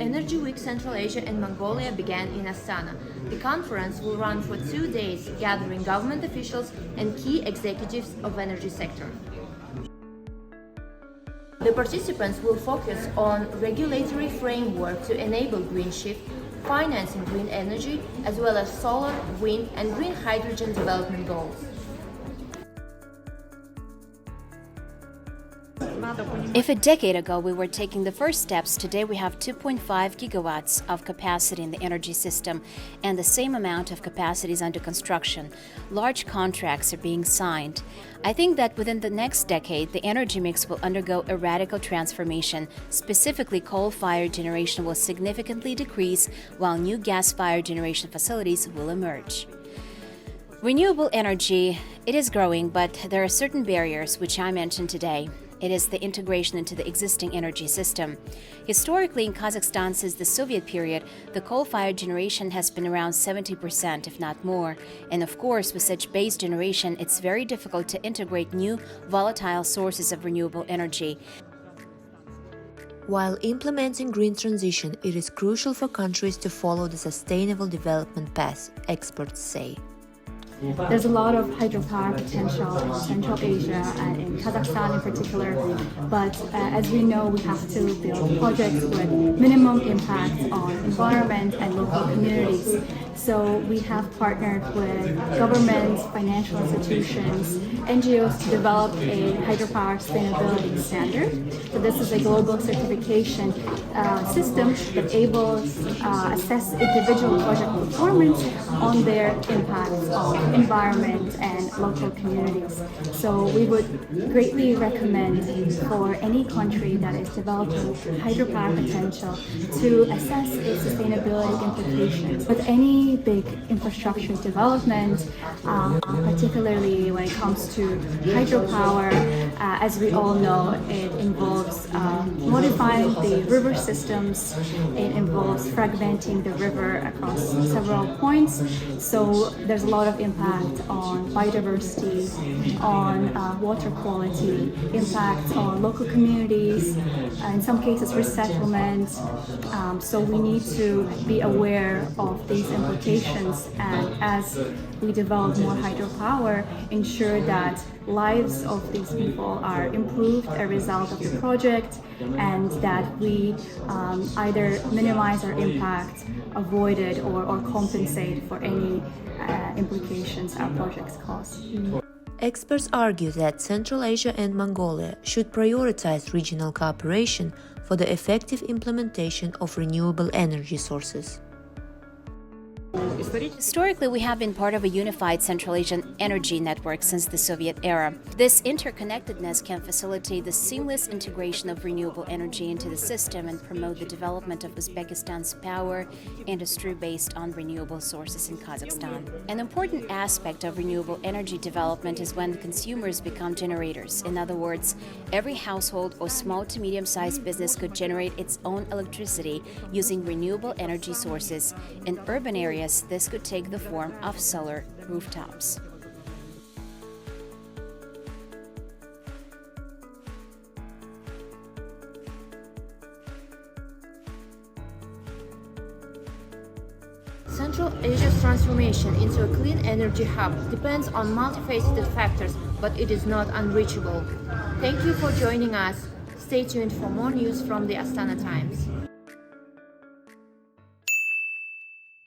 Energy Week Central Asia and Mongolia began in Astana. The conference will run for 2 days, gathering government officials and key executives of energy sector. The participants will focus on regulatory framework to enable green shift, financing green energy, as well as solar, wind, and green hydrogen development goals. If a decade ago we were taking the first steps, today we have 2.5 gigawatts of capacity in the energy system and the same amount of capacity is under construction. Large contracts are being signed. I think that within the next decade, the energy mix will undergo a radical transformation. Specifically, coal-fired generation will significantly decrease, while new gas-fired generation facilities will emerge. Renewable energy, it is growing, but there are certain barriers which I mentioned today. It is the integration into the existing energy system. Historically, in Kazakhstan, since the Soviet period, the coal-fired generation has been around 70%, if not more. And of course, with such base generation, it's very difficult to integrate new, volatile sources of renewable energy. While implementing green transition, it is crucial for countries to follow the sustainable development path, experts say. There's a lot of hydropower potential in Central Asia and in Kazakhstan in particular, but as we know, we have to build projects with minimum impact on environment and local communities. So we have partnered with governments, financial institutions, NGOs to develop a hydropower sustainability standard. So this is a global certification system that enables assess individual project performance on their impact on environment and local communities. So we would greatly recommend for any country that is developing hydropower potential to assess its sustainability implications. With any big infrastructure development, particularly when it comes to hydropower, as we all know, it involves modifying the river systems, it involves fragmenting the river across several points, so there's a lot of impact on biodiversity, on water quality, impact on local communities, in some cases resettlement. So we need to be aware of these implications, and as we develop more hydropower, ensure that lives of these people are improved as a result of the project, and that we either minimize our impact, avoid it, or compensate for any implications our projects cause. Experts argue that Central Asia and Mongolia should prioritize regional cooperation for the effective implementation of renewable energy sources. Historically, we have been part of a unified Central Asian energy network since the Soviet era. This interconnectedness can facilitate the seamless integration of renewable energy into the system and promote the development of Uzbekistan's power industry based on renewable sources in Kazakhstan. An important aspect of renewable energy development is when consumers become generators. In other words, every household or small to medium-sized business could generate its own electricity using renewable energy sources. In urban areas, this could take the form of solar rooftops. Central Asia's transformation into a clean energy hub depends on multifaceted factors, but it is not unreachable. Thank you for joining us. Stay tuned for more news from the Astana Times.